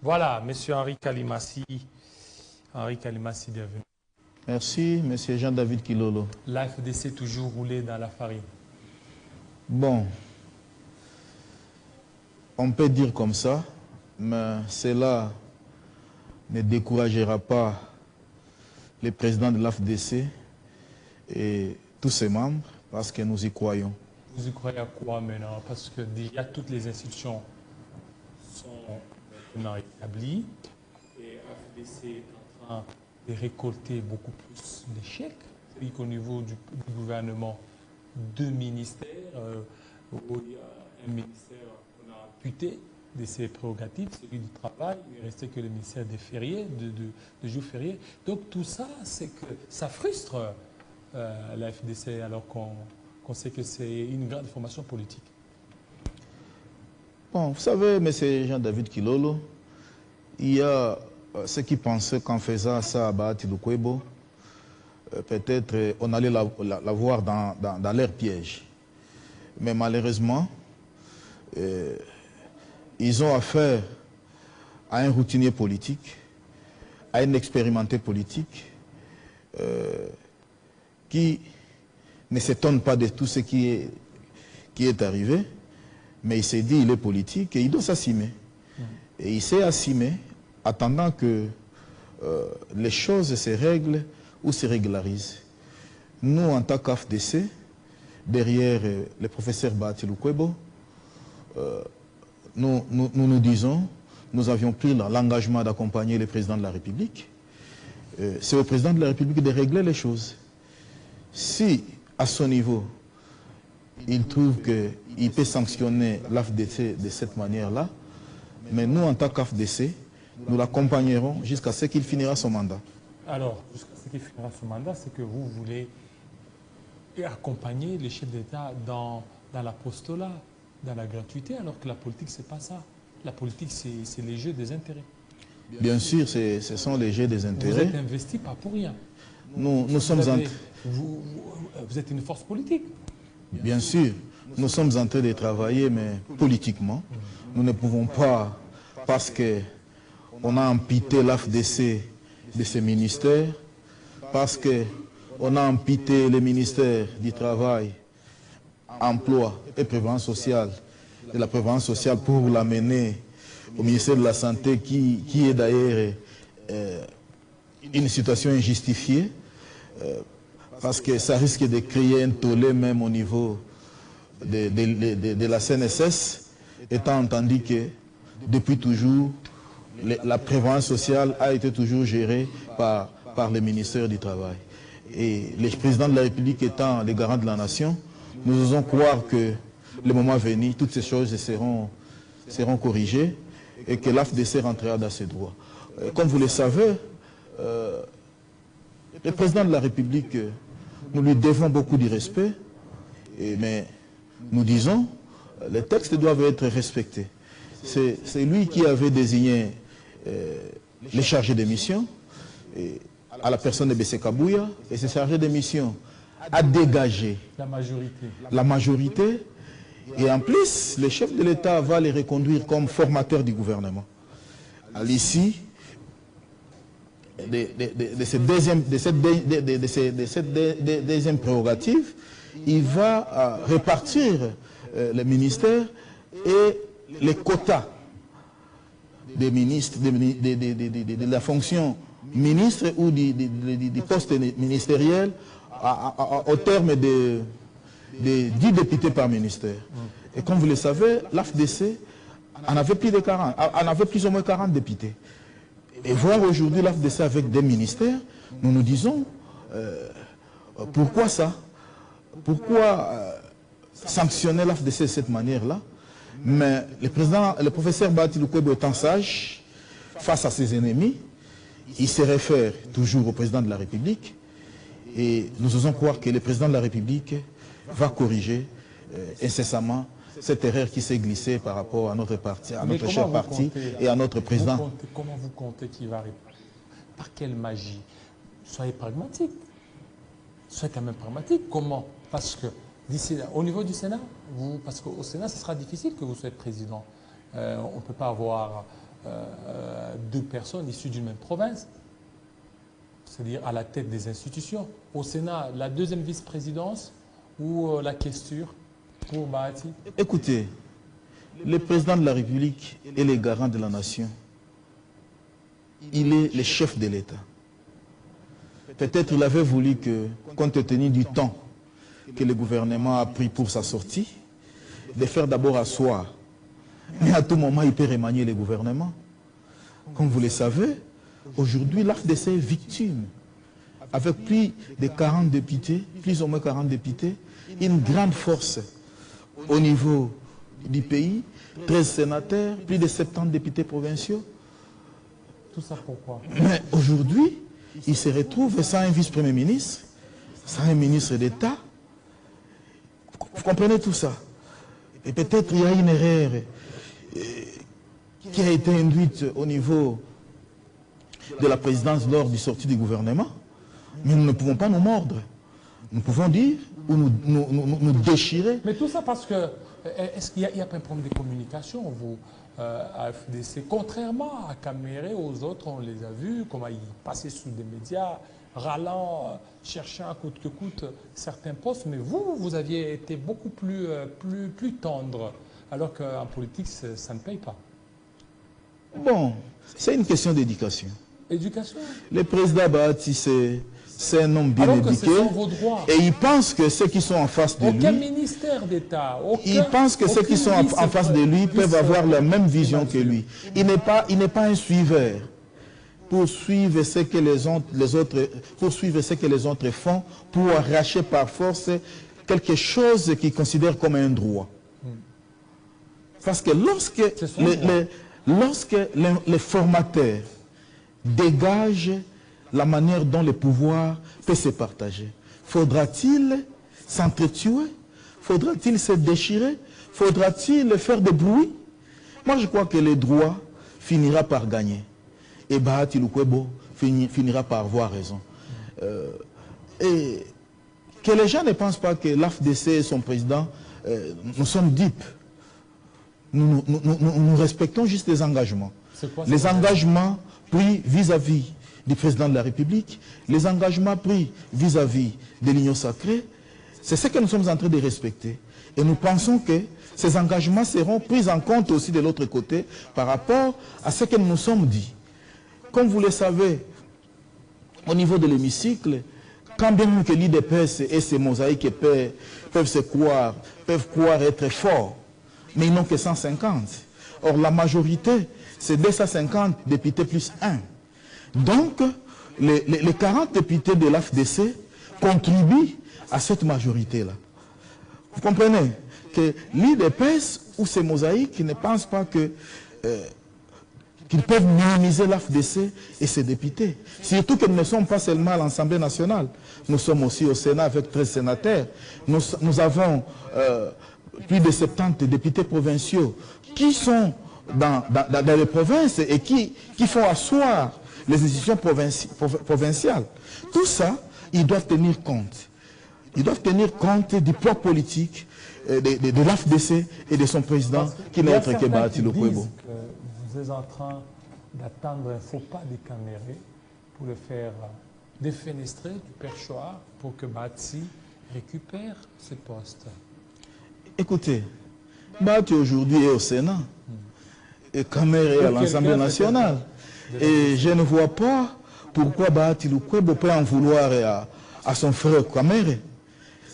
Voilà, Monsieur Henri Kalimassi. Henri Kalimassi, bienvenue. Merci, Monsieur Jean-David Kilolo. L'AFDC toujours roulé dans la farine. Bon, on peut dire comme ça, mais cela ne découragera pas le président de l'AFDC et tous ses membres, parce que nous y croyons. Vous y croyez à quoi maintenant? Parce que déjà toutes les institutions sont maintenant établies et l'AFDC est en train de récolter beaucoup plus d'échecs. C'est-à-dire qu'au niveau du gouvernement, deux ministères, où il y a un ministère qu'on a amputé de ses prérogatives, celui du travail, il ne restait que le ministère des fériés, de jours fériés. Donc tout ça, c'est que ça frustre la FDC alors qu'on sait que c'est une grande formation politique. Bon, vous savez, M. Jean-David Kilolo, il y a ceux qui pensaient qu'en faisant ça à Bahati Lukwebo, peut-être on allait la voir dans leur piège. Mais malheureusement, ils ont affaire à un routinier politique, à un expérimenté politique, qui ne s'étonne pas de tout ce qui est arrivé, mais il s'est dit il est politique et il doit s'assumer. Et il s'est assumé, attendant que les choses se règlent ou se régularisent. Nous, en tant qu'AFDC, derrière le professeur Bahati Lukwebo, nous disons, nous avions pris l'engagement d'accompagner le président de la République. C'est au président de la République de régler les choses. Si, à son niveau, il trouve qu'il peut sanctionner l'AFDC de cette manière-là, mais nous, en tant qu'AFDC, nous l'accompagnerons jusqu'à ce qu'il finira son mandat. Alors, jusqu'à ce qu'il finira son mandat, c'est que vous voulez accompagner les chefs d'État dans l'apostolat, dans la gratuité, alors que la politique, c'est pas ça. La politique, c'est les jeux des intérêts. Bien sûr, ce sont les jeux des intérêts. Vous êtes investi pas pour rien. Nous sommes vous êtes une force politique. Bien sûr, nous sommes en train de travailler, mais politiquement, nous ne pouvons pas, parce qu'on a amputé l'AFDC de ses ministères, parce qu'on a amputé le ministère du Travail, Emploi et Prévoyance sociale, de la Prévoyance sociale pour l'amener au ministère de la Santé, qui est d'ailleurs une situation injustifiée, parce que ça risque de créer un tollé même au niveau de la CNSS, étant entendu que depuis toujours, la prévoyance sociale a été toujours gérée par le ministère du Travail. Et le président de la République étant le garant de la nation, nous osons croire que le moment venu, toutes ces choses seront corrigées et que l'AFDC rentrera dans ses droits. Comme vous le savez, le président de la République, nous lui devons beaucoup de respect, mais nous disons, les textes doivent être respectés. C'est lui qui avait désigné les chargés de mission à la personne de Bessé Kabouya, et ces chargés de mission a dégagé la majorité, et en plus, le chef de l'État va les reconduire comme formateur du gouvernement. À l'issue de cette deuxième prérogative, il va répartir les ministères et les quotas des ministres, de la fonction ministre ou du poste ministériel au terme de 10 députés par ministère. Et comme vous le savez, l'AFDC en avait plus ou moins 40 députés. Et voir aujourd'hui l'AFDC avec des ministères, nous nous disons, pourquoi ça? Pourquoi sanctionner l'AFDC de cette manière-là? Mais le professeur Bahati Lukwebo étant sage, face à ses ennemis, il se réfère toujours au président de la République, et nous osons croire que le président de la République va corriger incessamment cette erreur qui s'est glissée par rapport à notre parti, à notre cher parti et à notre président. Comment vous comptez qu'il va répondre? Par quelle magie? Soyez pragmatique. Soyez quand même pragmatique. Comment? Parce que au niveau du Sénat, parce qu'au Sénat, ce sera difficile que vous soyez président. On ne peut pas avoir deux personnes issues d'une même province, c'est-à-dire à la tête des institutions. Au Sénat, la deuxième vice-présidence ou la questure pour Bahati? Écoutez, le président de la République est le garant de la nation. Il est le chef de l'État. Peut-être il avait voulu que, compte tenu du temps que le gouvernement a pris pour sa sortie, de faire d'abord asseoir. Mais à tout moment, il peut remanier le gouvernement. Comme vous le savez, aujourd'hui, l'AFDC est victime. Avec plus de 40 députés, plus ou moins 40 députés, une grande force au niveau du pays, 13 sénateurs, plus de 70 députés provinciaux. Tout ça pourquoi? Mais aujourd'hui, il se retrouve sans un vice-premier ministre, sans un ministre d'État. Vous comprenez tout ça? Et peut-être il y a une erreur qui a été induite au niveau de la présidence lors du sortie du gouvernement. Mais nous ne pouvons pas nous mordre. Nous pouvons dire ou nous déchirer. Mais tout ça parce que, est-ce qu'il n'y a pas un problème de communication, vous, à FDC? Contrairement à Caméré, aux autres, on les a vus, comment ils passaient sous des médias, râlant, cherchant à coûte que coûte certains postes, mais vous aviez été beaucoup plus tendre, alors qu'en politique, ça ne paye pas. Bon, c'est une question d'éducation. Éducation. Le président Bahati, c'est un homme bien alors éduqué. Que ce sont vos droits. Et il pense que ceux qui sont en face de Aucun lui... ministère d'État. Il pense que ceux qui sont en face de lui peuvent avoir la même vision que lui. Il n'est pas un suiveur. Pour suivre ce que les autres font, pour arracher par force quelque chose qu'ils considèrent comme un droit. Parce que lorsque les formateurs dégagent la manière dont le pouvoir peut se partager, faudra-t-il s'entretuer? Faudra-t-il se déchirer? Faudra-t-il faire des bruits? Moi, je crois que le droit finira par gagner. Et Bahati Lukwebo finira par avoir raison. Et que les gens ne pensent pas que l'AFDC et son président, nous sommes dupes. Nous respectons juste les engagements. Les engagements pris vis-à-vis du président de la République, les engagements pris vis-à-vis de l'Union sacrée, c'est ce que nous sommes en train de respecter. Et nous pensons que ces engagements seront pris en compte aussi de l'autre côté par rapport à ce que nous nous sommes dit. Comme vous le savez, au niveau de l'hémicycle, quand bien même que l'IDPS et ses mosaïques peuvent croire être forts, mais ils n'ont que 150. Or, la majorité, c'est 250 députés plus 1. Donc, les 40 députés de l'AFDC contribuent à cette majorité-là. Vous comprenez que l'IDPS ou ces mosaïques ne pensent pas que... qu'ils peuvent minimiser l'AFDC et ses députés. Surtout que nous ne sommes pas seulement à l'Assemblée nationale. Nous sommes aussi au Sénat avec 13 sénateurs. Nous avons plus de 70 députés provinciaux qui sont dans les provinces et qui font asseoir les institutions provinciales. Tout ça, ils doivent tenir compte. Ils doivent tenir compte du poids politique de l'AFDC et de son président, qui n'est autre que Bahati Lukwebo. Vous êtes en train d'attendre un faux pas des Caméré pour le faire défenestrer du perchoir pour que Bahati récupère ce poste. Écoutez, Bahati aujourd'hui est au Sénat et Caméré est à l'Assemblée nationale. Et je ne vois pas pourquoi Bahati Lukwebo peut en vouloir à son frère Caméré.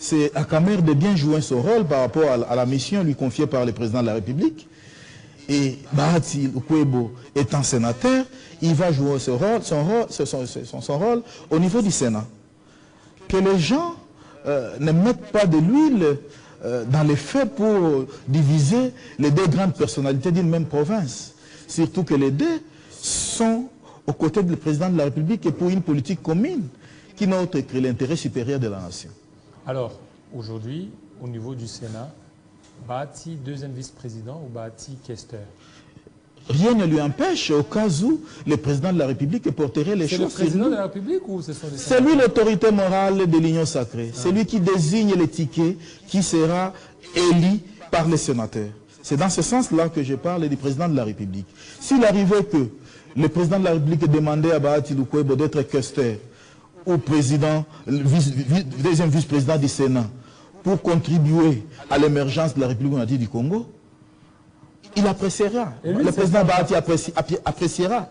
C'est à Caméré de bien jouer son rôle par rapport à la mission lui confiée par le président de la République. Et Bahati Lukwebo étant sénateur, il va jouer son rôle au niveau du Sénat. Que les gens ne mettent pas de l'huile dans les faits pour diviser les deux grandes personnalités d'une même province. Surtout que les deux sont aux côtés du président de la République et pour une politique commune qui n'a autre que l'intérêt supérieur de la nation. Alors, aujourd'hui, au niveau du Sénat, Bahati, deuxième vice-président ou Bahati questeur? Rien ne lui empêche, au cas où le président de la République porterait les choses. C'est le président de la République ou ce sont des sénateurs? C'est lui l'autorité morale de l'Union sacrée. C'est lui qui désigne les tickets qui sera élu par les sénateurs. C'est dans ce sens-là que je parle du président de la République. S'il arrivait que le président de la République demandait à Bahati Lukwebo d'être questeur ou président, deuxième vice-président du Sénat pour contribuer à l'émergence de la République démocratique du Congo, il appréciera. Le président Bahati appréciera.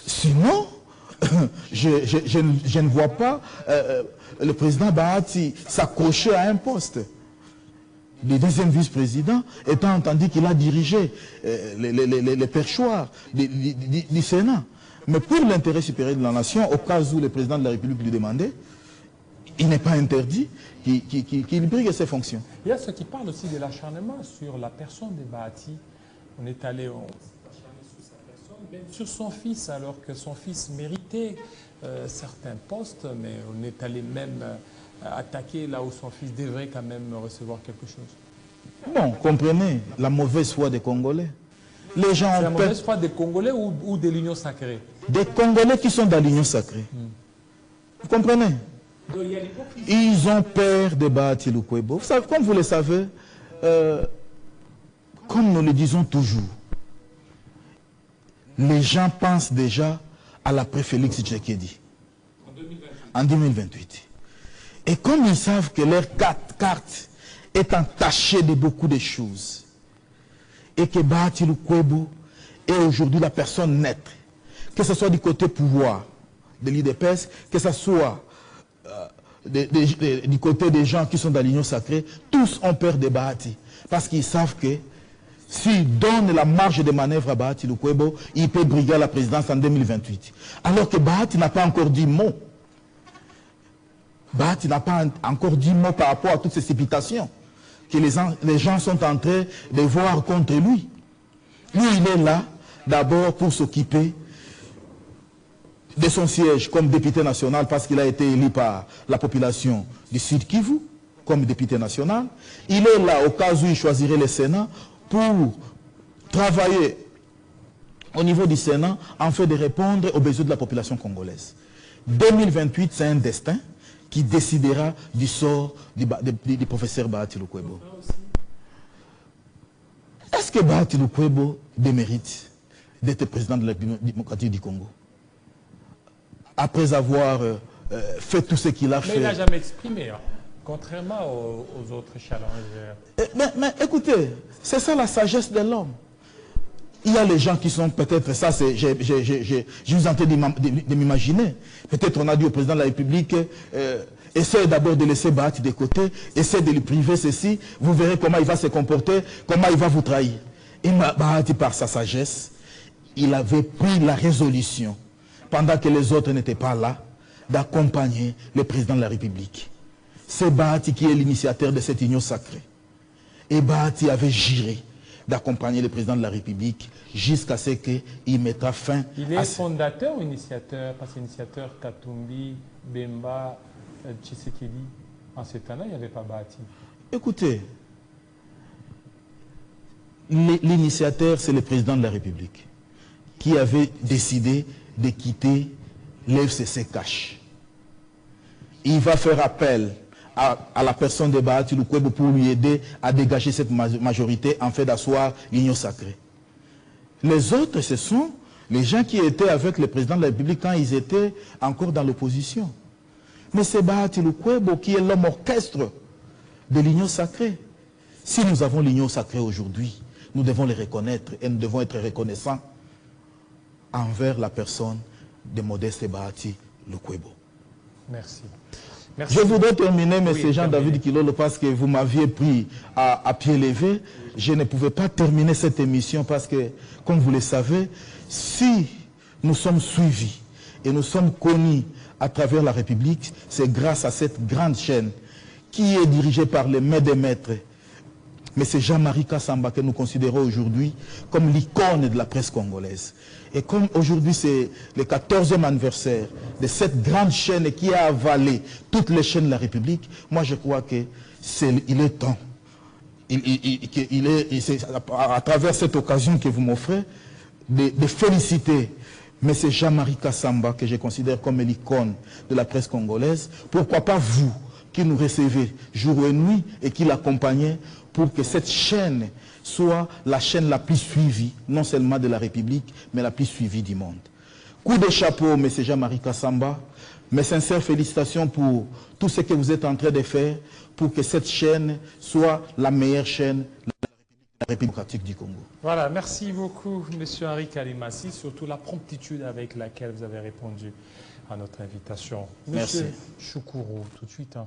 Sinon, je ne vois pas le président Bahati s'accrocher à un poste. Le deuxième vice-président, étant entendu qu'il a dirigé les perchoirs du Sénat. Mais pour l'intérêt supérieur de la nation, au cas où le président de la République lui demandait, il n'est pas interdit qu'il brigue ses fonctions. Il y a ceux qui parlent aussi de l'acharnement sur la personne de Bahati. On est allé acharner sur sa personne, même sur son fils, alors que son fils méritait certains postes, mais on est allé même attaquer là où son fils devrait quand même recevoir quelque chose. Bon, comprenez la mauvaise foi des Congolais. Les gens c'est la mauvaise foi des Congolais ou de l'Union sacrée? Des Congolais qui sont dans l'Union sacrée. Vous comprenez? Ils ont peur de Bahati Lukwebo. Comme vous le savez, comme nous le disons toujours, les gens pensent déjà à l'après-Félix Tshisekedi en 2028. Et comme ils savent que leur carte est entachée de beaucoup de choses, et que Bahati Lukwebo est aujourd'hui la personne nette, que ce soit du côté pouvoir de l'IDPS, que ce soit du côté des gens qui sont dans l'Union sacrée, tous ont peur de Bahati. Parce qu'ils savent que s'ils donnent la marge de manœuvre à Bahati Lukwebo, il peut briguer à la présidence en 2028. Alors que Bahati n'a pas encore dit mot. Bahati n'a pas encore dit mot par rapport à toutes ces cépitations que les gens sont en train de voir contre lui. Lui, il est là d'abord pour s'occuper de son siège comme député national parce qu'il a été élu par la population du Sud Kivu comme député national. Il est là au cas où il choisirait le Sénat pour travailler au niveau du Sénat en fait de répondre aux besoins de la population congolaise. 2028, c'est un destin qui décidera du sort du professeur Bahati Lukwebo. Est-ce que Bahati Lukwebo démérite d'être président de la République démocratique du Congo? Après avoir fait tout ce qu'il a fait. Mais il n'a jamais exprimé, hein, contrairement aux autres challengers. Mais écoutez, c'est ça la sagesse de l'homme. Il y a les gens qui sont peut-être, ça c'est, je vous en train de m'imaginer. Peut-être on a dit au président de la République, essayez d'abord de laisser Bahati de côté, essayez de lui priver ceci, vous verrez comment il va se comporter, comment il va vous trahir. Et Bahati, par sa sagesse, il avait pris la résolution, pendant que les autres n'étaient pas là, d'accompagner le président de la République. C'est Bahati qui est l'initiateur de cette union sacrée. Et Bahati avait juré d'accompagner le président de la République jusqu'à ce qu'il metta fin Il est fondateur ou initiateur? Parce qu'initiateur Katumbi, Bemba, Tshisekedi, en ce temps-là, il n'y avait pas Bahati. Écoutez, l'initiateur, c'est le président de la République qui avait décidé de quitter l'FCC cash. Il va faire appel à la personne de Bahati Lukwebo pour lui aider à dégager cette majorité en fait d'asseoir l'union sacrée. Les autres, ce sont les gens qui étaient avec le président de la République quand ils étaient encore dans l'opposition. Mais c'est Bahati Lukwebo qui est l'homme orchestre de l'union sacrée. Si nous avons l'union sacrée aujourd'hui, nous devons les reconnaître et nous devons être reconnaissants envers la personne de Modeste Bahati Lukwebo. Merci. Je voudrais terminer, M. Jean-David Kilolo, parce que vous m'aviez pris à pied levé. Je ne pouvais pas terminer cette émission parce que, comme vous le savez, si nous sommes suivis et nous sommes connus à travers la République, c'est grâce à cette grande chaîne qui est dirigée par les maîtres des maîtres. Mais c'est Jean-Marie Kassamba que nous considérons aujourd'hui comme l'icône de la presse congolaise. Et comme aujourd'hui c'est le 14e anniversaire de cette grande chaîne qui a avalé toutes les chaînes de la République, moi je crois qu'il est temps. À travers cette occasion que vous m'offrez, de féliciter M. Jean-Marie Kassamba, que je considère comme l'icône de la presse congolaise. Pourquoi pas vous, qui nous recevez jour et nuit et qui l'accompagnez pour que cette chaîne soit la chaîne la plus suivie, non seulement de la République, mais la plus suivie du monde. Coup de chapeau, M. Jean-Marie Kassamba. Mes sincères félicitations pour tout ce que vous êtes en train de faire pour que cette chaîne soit la meilleure chaîne de la République démocratique du Congo. Voilà, merci beaucoup, M. Henri Kalimassi, surtout la promptitude avec laquelle vous avez répondu à notre invitation. Merci. M. Choukourou, tout de suite. Hein.